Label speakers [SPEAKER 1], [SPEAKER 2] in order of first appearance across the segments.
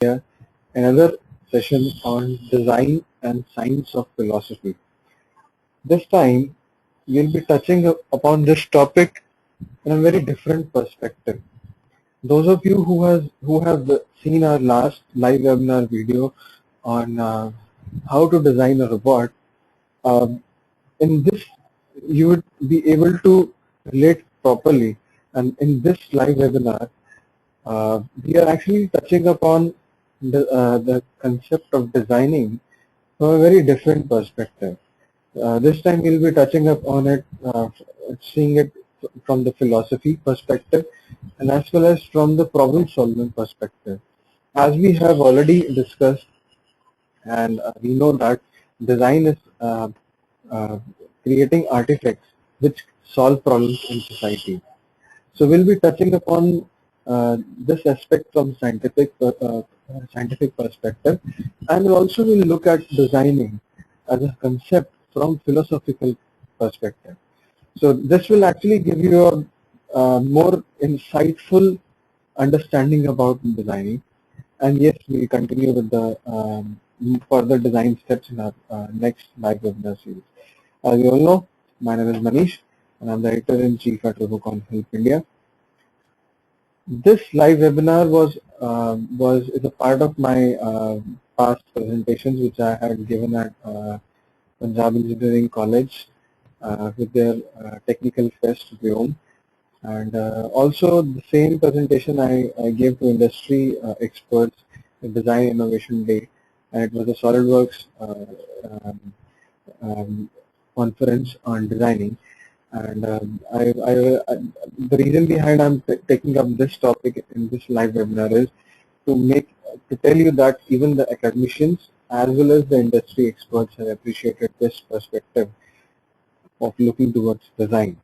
[SPEAKER 1] here, another session on design and science of philosophy. This time, we'll be touching upon this topic in a very different perspective. Those of you who have seen our last live webinar video on how to design a robot, um, in this you would be able to relate properly. And in this live webinar, we are actually touching upon the concept of designing from a very different perspective. This time we'll be touching upon it, seeing it from the philosophy perspective and as well as from the problem solving perspective. As we have already discussed, and we know that design is uh, creating artifacts which solve problems in society. So we'll be touching upon this aspect from scientific perspective, and we also will look at designing as a concept from philosophical perspective. So this will actually give you a more insightful understanding about designing. And yes, we continue with the further design steps in our next live webinar series. As you all know, my name is Manish, and I'm the editor-in-chief at Robocon Help India. This live webinar is a part of my past presentations, which I had given at Punjab Engineering College with their technical fest Vyom. And also the same presentation I gave to industry experts at Design Innovation Day, and it was a SolidWorks um, conference on designing. And the reason behind I'm taking up this topic in this live webinar is to tell you that even the academicians as well as the industry experts have appreciated this perspective of looking towards design.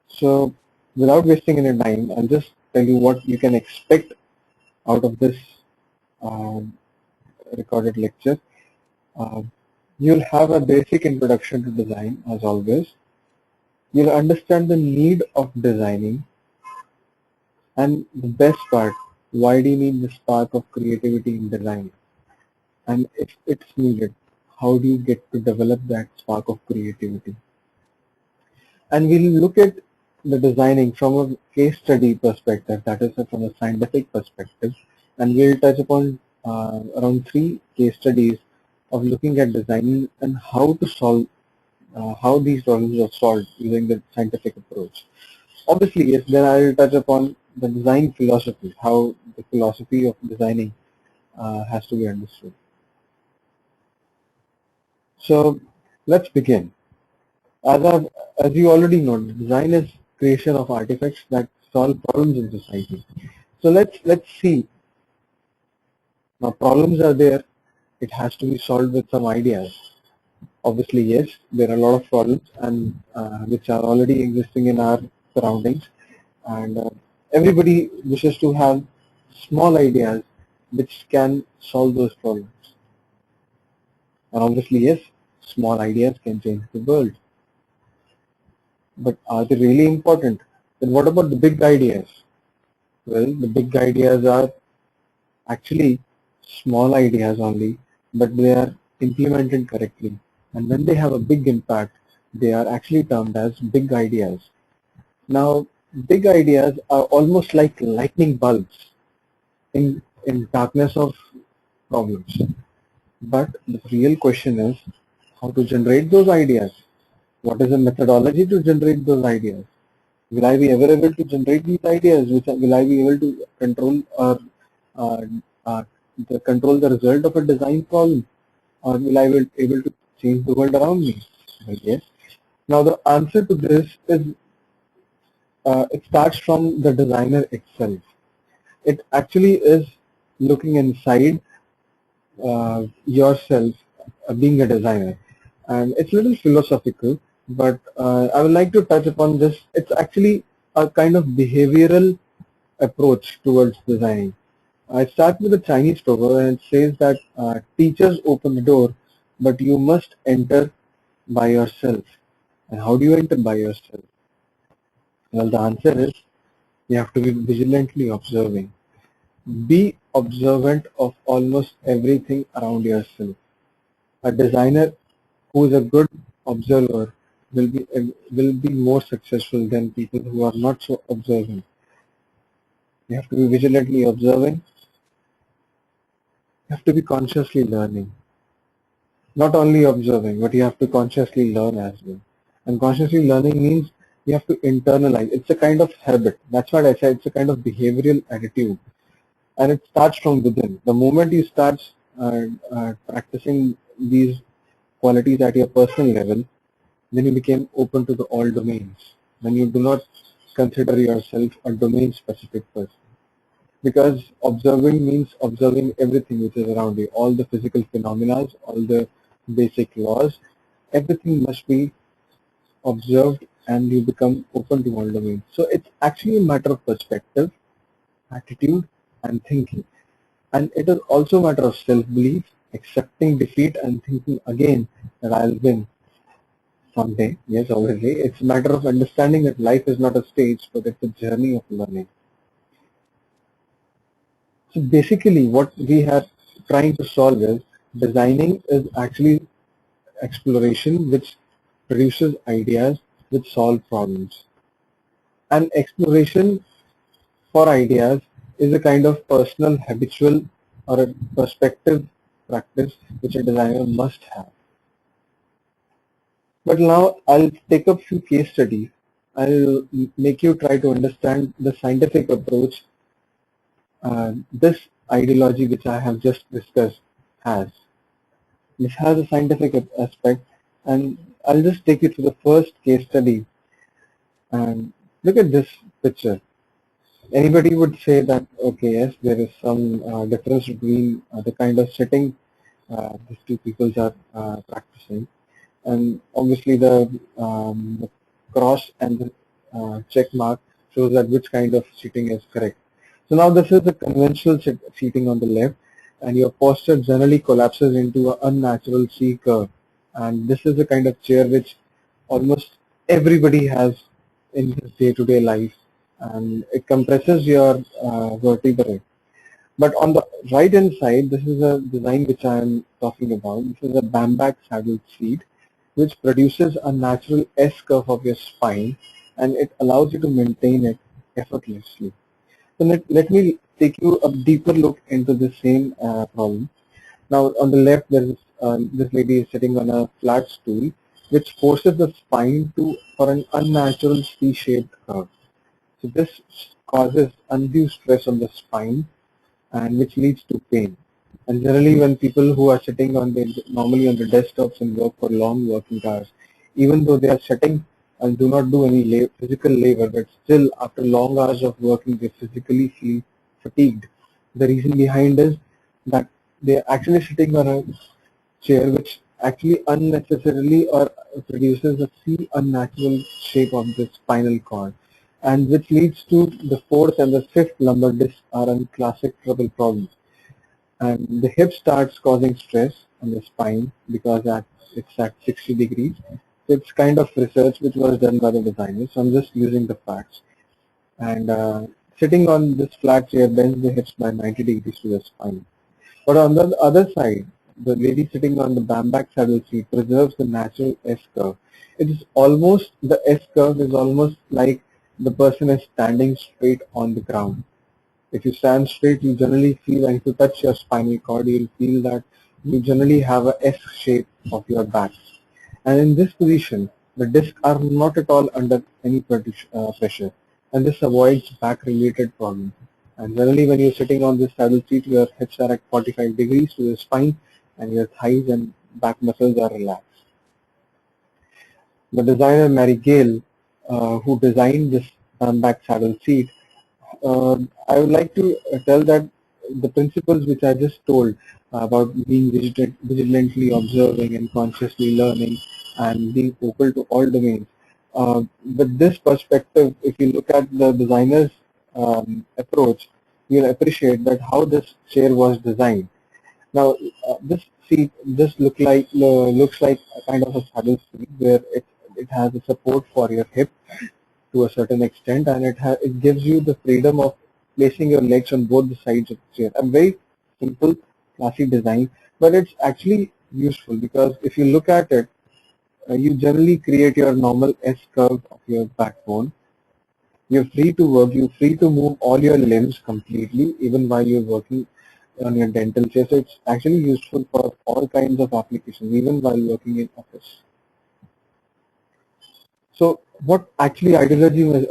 [SPEAKER 1] So without wasting any time, I'll just tell you what you can expect out of this recorded lecture. You'll have a basic introduction to design as always. You'll understand the need of designing, and the best part, why do you need the spark of creativity in design? And if it's needed, how do you get to develop that spark of creativity? And we'll look at the designing from a case study perspective, that is from a scientific perspective, and we'll touch upon around 3 case studies of looking at designing and how to solve how these problems are solved using the scientific approach. Obviously, yes, then I will touch upon the design philosophy, how the philosophy of designing has to be understood. So let's begin. As you already know, design is creation of artifacts that solve problems in society. So let's see. Now problems are there. It has to be solved with some ideas. Obviously, yes, there are a lot of problems and which are already existing in our surroundings, and everybody wishes to have small ideas which can solve those problems. And obviously, yes, small ideas can change the world. But are they really important? Then what about the big ideas? Well, the big ideas are actually small ideas only, but they are implemented correctly. And when they have a big impact, they are actually termed as big ideas. Now, big ideas are almost like lightning bulbs in darkness of problems. But the real question is how to generate those ideas. What is the methodology to generate those ideas? Will I be ever able to generate these ideas? Will I be able to control or uh, uh, control the result of a design problem? Or will I be able to change the world around me? Well, yes. Now the answer to this is it starts from the designer itself. It actually is looking inside yourself, being a designer, and it's a little philosophical, but I would like to touch upon this. It's actually a kind of behavioral approach towards designing. I start with a Chinese proverb, and it says that teachers open the door, but you must enter by yourself. And how do you enter by yourself? Well, the answer is you have to be vigilantly observing. Be observant of almost everything around yourself. A designer who is a good observer will be more successful than people who are not so observant. You have to be vigilantly observing. You have to be consciously learning. Not only observing, but you have to consciously learn as well. And consciously learning means you have to internalize. It's a kind of habit. That's what I said. It's a kind of behavioral attitude. And it starts from within. The moment you start practicing these qualities at your personal level, then you became open to the all domains. Then you do not consider yourself a domain specific person. Because observing means observing everything which is around you, all the physical phenomena, all the basic laws, everything must be observed and you become open to all domains. So it's actually a matter of perspective, attitude and thinking. And it is also a matter of self-belief, accepting defeat and thinking again that I'll win someday. Yes, obviously. It's a matter of understanding that life is not a stage, but it's a journey of learning. So basically what we are trying to solve is designing is actually exploration which produces ideas which solve problems. And exploration for ideas is a kind of personal, habitual or a perspective practice which a designer must have. But now I'll take up few case studies. I'll make you try to understand the scientific approach this ideology which I have just discussed has. This has a scientific aspect, and I'll just take you to the first case study. And look at this picture. Anybody would say that, okay, yes, there is some difference between the kind of setting these two people are practicing. And obviously the cross and the check mark shows that which kind of seating is correct. So now this is the conventional seating on the left, and your posture generally collapses into an unnatural C curve. And this is the kind of chair which almost everybody has in his day-to-day life, and it compresses your vertebrae. But on the right hand side, this is a design which I am talking about. This is a Bamback saddle seat, which produces a natural S curve of your spine, and it allows you to maintain it effortlessly. So let me take you a deeper look into the same problem. Now on the left, there is this lady is sitting on a flat stool, which forces the spine for an unnatural C-shaped curve. So this causes undue stress on the spine, and which leads to pain. And generally, when people who are sitting normally on the desktops and work for long working hours, even though they are sitting and do not do any physical labor, but still after long hours of working, they physically feel fatigued. The reason behind is that they are actually sitting on a chair which actually unnecessarily or produces a C unnatural shape of the spinal cord, and which leads to the fourth and the fifth lumbar disc are in classic trouble problems. And the hip starts causing stress on the spine because it's at 60 degrees. So it's kind of research which was done by the designers. So I'm just using the facts. And sitting on this flat chair bends the hips by 90 degrees to the spine. But on the other side, the lady sitting on the Bamback saddle seat preserves the natural S curve. It is almost, the S curve is almost like the person is standing straight on the ground. If you stand straight, you generally feel, and if you touch your spinal cord, you'll feel that you generally have a S shape of your back. And in this position, the discs are not at all under any pressure, and this avoids back-related problems. And generally, when you're sitting on this saddle seat, your hips are at 45 degrees to the spine, and your thighs and back muscles are relaxed. The designer Mary Gale, who designed this Bamback saddle seat, I would like to tell that the principles which I just told about being vigilantly observing and consciously learning and being open to all domains. With this perspective, if you look at the designer's approach, you'll appreciate that how this chair was designed. Now, this seat looks like a kind of a saddle seat where it has a support for your hip to a certain extent, and it gives you the freedom of placing your legs on both the sides of the chair. A very simple, classic design, but it's actually useful because if you look at it, you generally create your normal S curve of your backbone. You're free to work, you're free to move all your limbs completely, even while you're working on your dental chair. So it's actually useful for all kinds of applications, even while working in office. So what actually ideology was,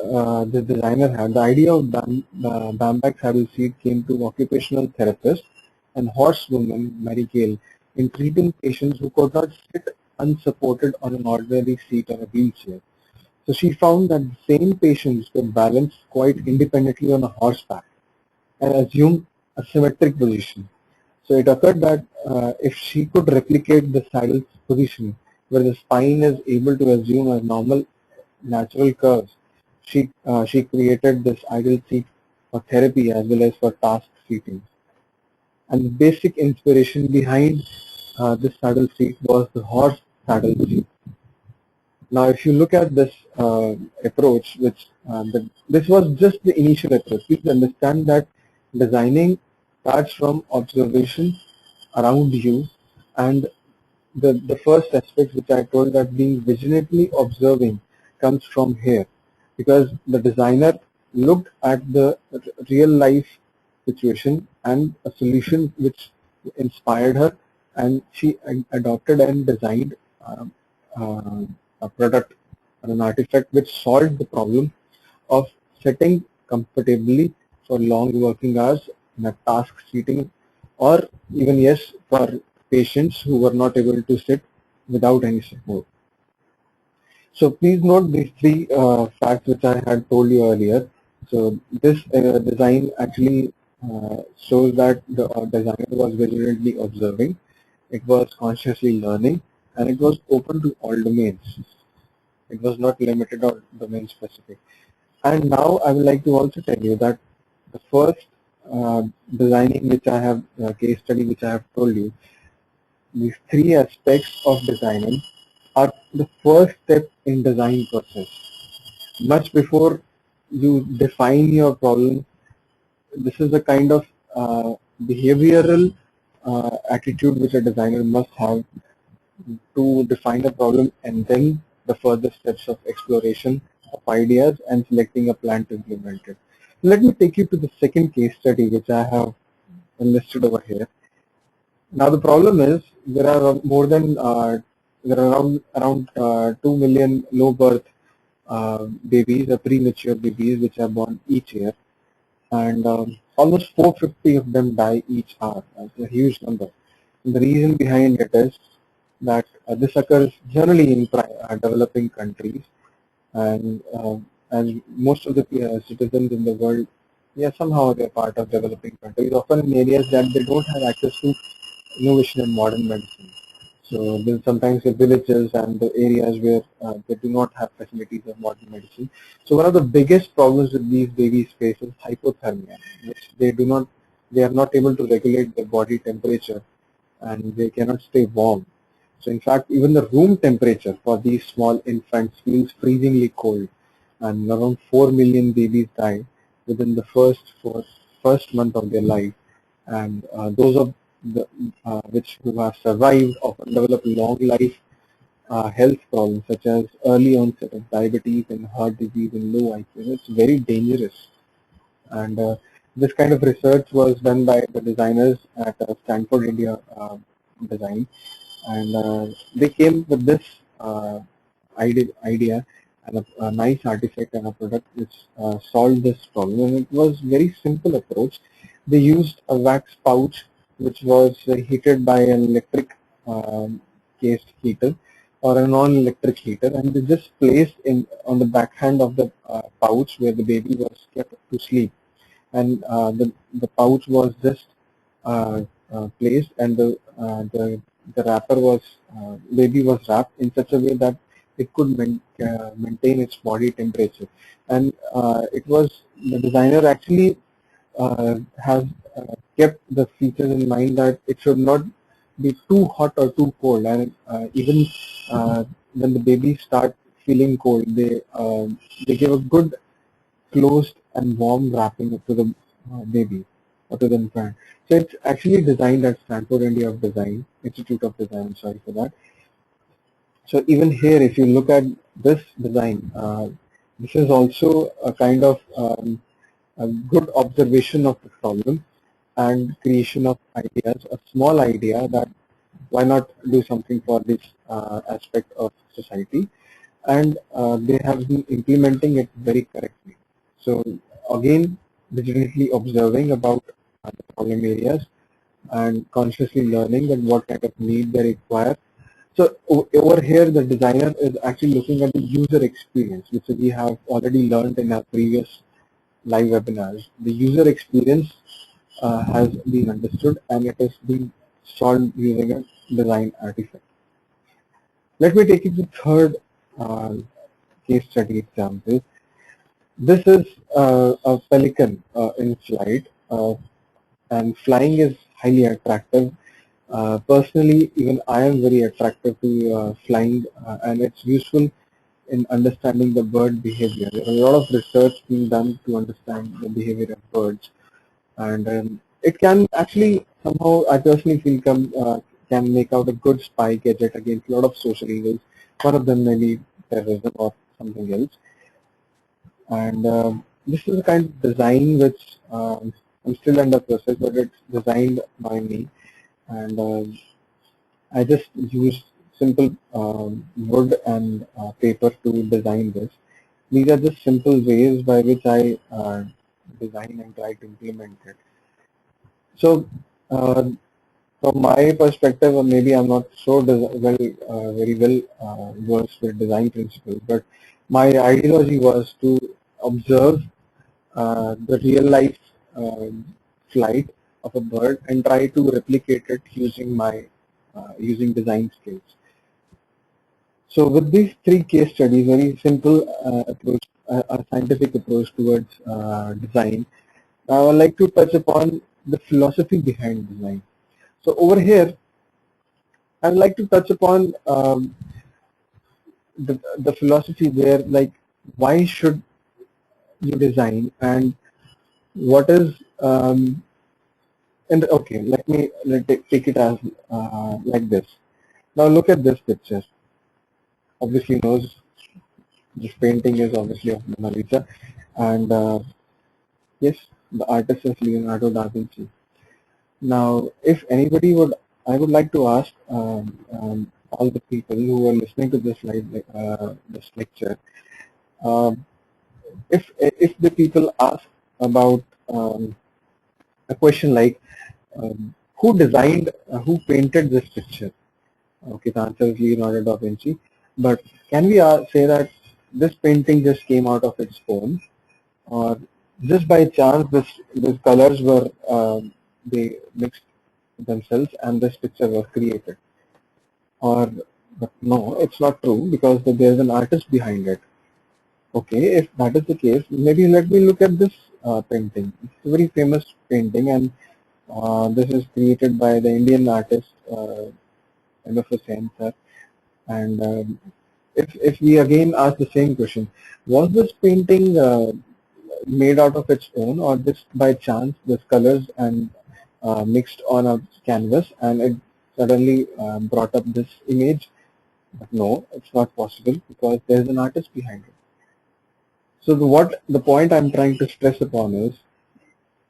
[SPEAKER 1] the designer had, the idea of Bamback saddle seat came to occupational therapist and horsewoman Mary Gale in treating patients who could not sit unsupported on an ordinary seat or a wheelchair. So she found that the same patients could balance quite independently on a horseback and assume a symmetric position. So it occurred that if she could replicate the saddle position where the spine is able to assume a normal natural curves, she created this ideal seat for therapy as well as for task seating. And the basic inspiration behind this saddle seat was the horse saddle seat. Now, if you look at this approach, this was just the initial approach. Please understand that designing starts from observation around you, and the first aspect which I told, that being vigilantly observing, comes from here, because the designer looked at the real life situation and a solution which inspired her, and she adopted and designed um, a product or an artifact which solved the problem of sitting comfortably for long working hours in a task seating, or even yes, for patients who were not able to sit without any support. So please note these three facts which I had told you earlier. So this design actually shows that the designer was vigilantly observing, it was consciously learning, and it was open to all domains. It was not limited or domain specific. And now I would like to also tell you that the first designing which I have, case study which I have told you, these three aspects of designing are the first step in design process. Much before you define your problem, this is the kind of behavioral attitude which a designer must have to define a problem, and then the further steps of exploration of ideas and selecting a plan to implement it. Let me take you to the second case study which I have listed over here. Now the problem is there are more than there are around 2 million low birth babies, premature babies, which are born each year, and almost 450 of them die each hour. That's a huge number. And the reason behind it is that this occurs generally in developing countries, and as most of the citizens in the world, yeah, somehow they're part of developing countries, often in areas that they don't have access to innovation in modern medicine. So there's sometimes the villages and the areas where they do not have facilities of modern medicine. So one of the biggest problems with these babies face is hypothermia, which they are not able to regulate their body temperature, and they cannot stay warm. So in fact, even the room temperature for these small infants feels freezingly cold, and around 4 million babies die within the first month of their life. And those of the which who have survived often develop long life health problems such as early onset of diabetes and heart disease and low IQ. It's very dangerous. And this kind of research was done by the designers at Stanford India Design, and they came with this idea and a nice artifact and a product which solved this problem. And it was very simple approach. They used a wax pouch which was heated by an electric cased heater or a non-electric heater, and they just placed in on the backhand of the pouch where the baby was kept to sleep, and the pouch was just placed, and the wrapper was baby was wrapped in such a way that it could maintain its body temperature, and it was the designer actually has kept the features in mind that it should not be too hot or too cold, and even when the baby start feeling cold, they give a good closed and warm wrapping to the maybe, or 2005. So it's actually designed at Stanford Institute of Design, sorry for that. So even here, if you look at this design, this is also a kind of a good observation of the problem and creation of ideas, a small idea that why not do something for this aspect of society, and they have been implementing it very correctly. So again, diligently observing about the problem areas and consciously learning that what kind of need they require. So over here, the designer is actually looking at the user experience, which we have already learned in our previous live webinars. The user experience has been understood and it is being solved using a design artifact. Let me take you to the third case study example. This is a pelican in flight, and flying is highly attractive. Personally, even I am very attracted to flying, and it's useful in understanding the bird behavior. There are a lot of research being done to understand the behavior of birds, and it can actually somehow, I personally feel, can make out a good spy gadget against a lot of social evils. One of them may be terrorism or something else. And this is a kind of design which I'm still under process, but it's designed by me, and I just used simple wood and paper to design this. These are just simple ways by which I design and try to implement it. So from my perspective, or maybe I'm not so very well versed with design principles, but my ideology was to observe the real life flight of a bird and try to replicate it using my using design skills. So with these three case studies, very simple approach, a scientific approach towards design, I would like to touch upon the philosophy behind design. So over here, I would like to touch upon the philosophy there, like why should you design and what is and okay, let take it as like this. Now look at this picture. Obviously knows this painting is obviously of Mona Lisa, and yes, the artist is Leonardo da Vinci. Now, if anybody would, I would like to ask all the people who are listening to this this lecture, if the people ask about a question like who painted this picture? Okay, the answer is Leonardo da Vinci. But can we say that this painting just came out of its own, or just by chance these colors were they mixed themselves and this picture was created? Or but no, it's not true because there's an artist behind it. Okay, if that is the case, maybe let me look at this painting. It's a very famous painting, and this is created by the Indian artist M.F. Hussain sir. And if we again ask the same question, was this painting made out of its own, or just by chance this colors and mixed on a canvas and it suddenly brought up this image? But no, it's not possible because there's an artist behind it. So the point I'm trying to stress upon is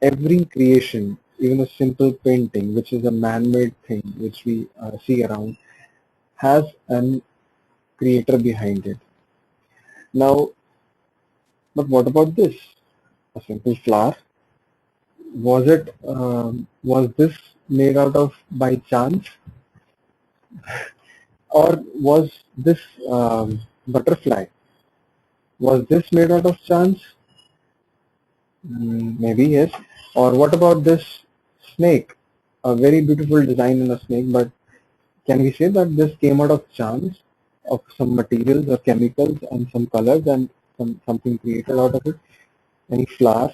[SPEAKER 1] every creation, even a simple painting, which is a man-made thing which we see around, has an creator behind it. Now, but what about this? A simple flower? Was this made out of by chance, or was this butterfly? Was this made out of chance? Maybe yes. Or what about this snake? A very beautiful design in a snake, but can we say that this came out of chance, of some materials or chemicals and some colors and something created out of it? Any flower?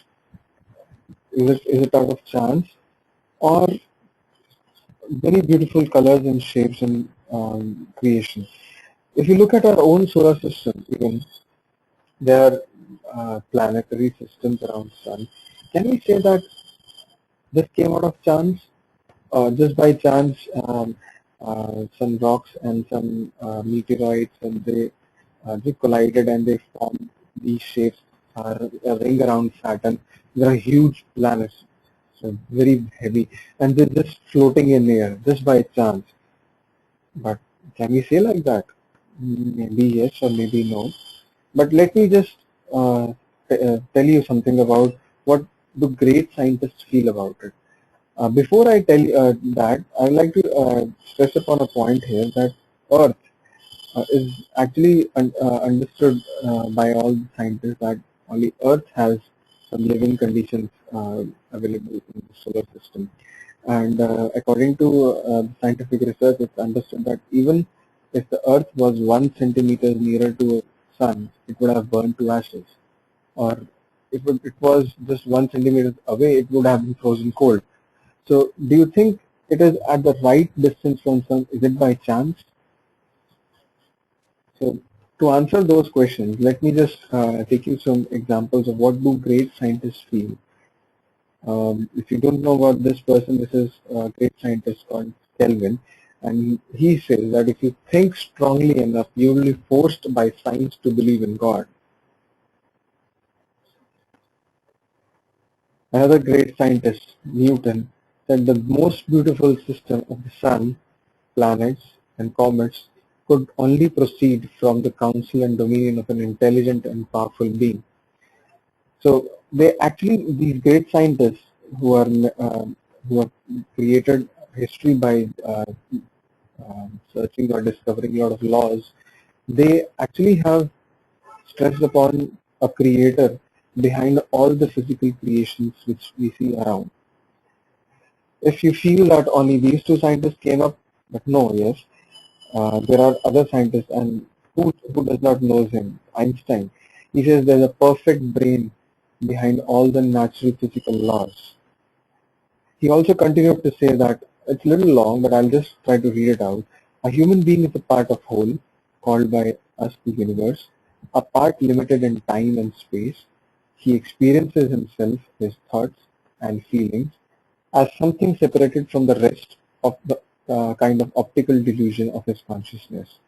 [SPEAKER 1] Is it out of chance, or very beautiful colors and shapes and creation? If you look at our own solar system, even there are planetary systems around sun, can we say that this came out of chance? Just by chance, some rocks and some meteoroids, and they collided and they formed these shapes, a ring around Saturn. They are huge planets, so very heavy, and they're just floating in the air just by chance. But can we say like that? Maybe yes or maybe no. But let me just tell you something about what do great scientists feel about it. Before I tell that, I would like to stress upon a point here that Earth is actually understood by all scientists that only Earth has some living conditions available in the solar system. And according to scientific research, it's understood that even if the Earth was 1 centimeter nearer to the Sun, it would have burned to ashes. Or if it was just 1 centimeter away, it would have been frozen cold. So do you think it is at the right distance from Sun? Is it by chance? So to answer those questions, let me just take you some examples of what do great scientists feel. If you don't know about this person, this is a great scientist called Kelvin, and he says that if you think strongly enough, you will be forced by science to believe in God. Another great scientist, Newton, said the most beautiful system of the sun, planets, and comets could only proceed from the counsel and dominion of an intelligent and powerful being. So they actually, these great scientists who have created history by searching or discovering a lot of laws, they actually have stressed upon a creator behind all the physical creations which we see around. If you feel that only these two scientists came up, but no, yes, there are other scientists, and who does not know him? Einstein. He says there's a perfect brain behind all the natural physical laws. He also continued to say that it's a little long, but I'll just try to read it out. A human being is a part of whole, called by us the universe, a part limited in time and space. He experiences himself, his thoughts and feelings, as something separated from the rest of the kind of optical delusion of his consciousness.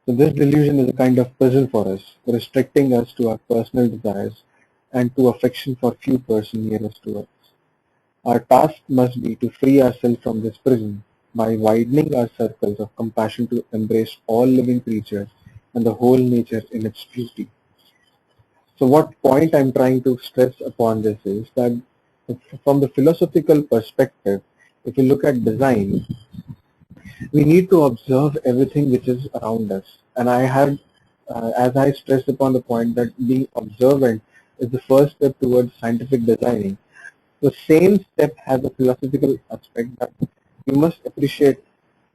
[SPEAKER 1] So this delusion is a kind of prison for us, restricting us to our personal desires and to affection for few persons nearest to us. Our task must be to free ourselves from this prison by widening our circles of compassion to embrace all living creatures and the whole nature in its beauty. So what point I'm trying to stress upon this is that from the philosophical perspective, if you look at design, we need to observe everything which is around us. And I had, as I stressed upon the point that being observant is the first step towards scientific designing. The same step has a philosophical aspect that you must appreciate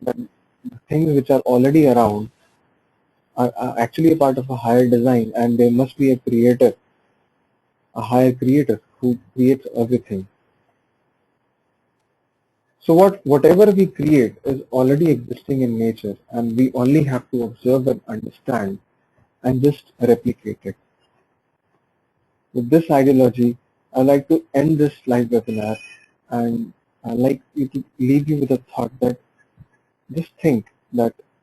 [SPEAKER 1] that the things which are already around are actually a part of a higher design, and there must be a creator, a higher creator who creates everything. So whatever we create is already existing in nature, and we only have to observe and understand and just replicate it. With this ideology, I'd like to end this live webinar, and I'd like you to leave you with a thought that just think that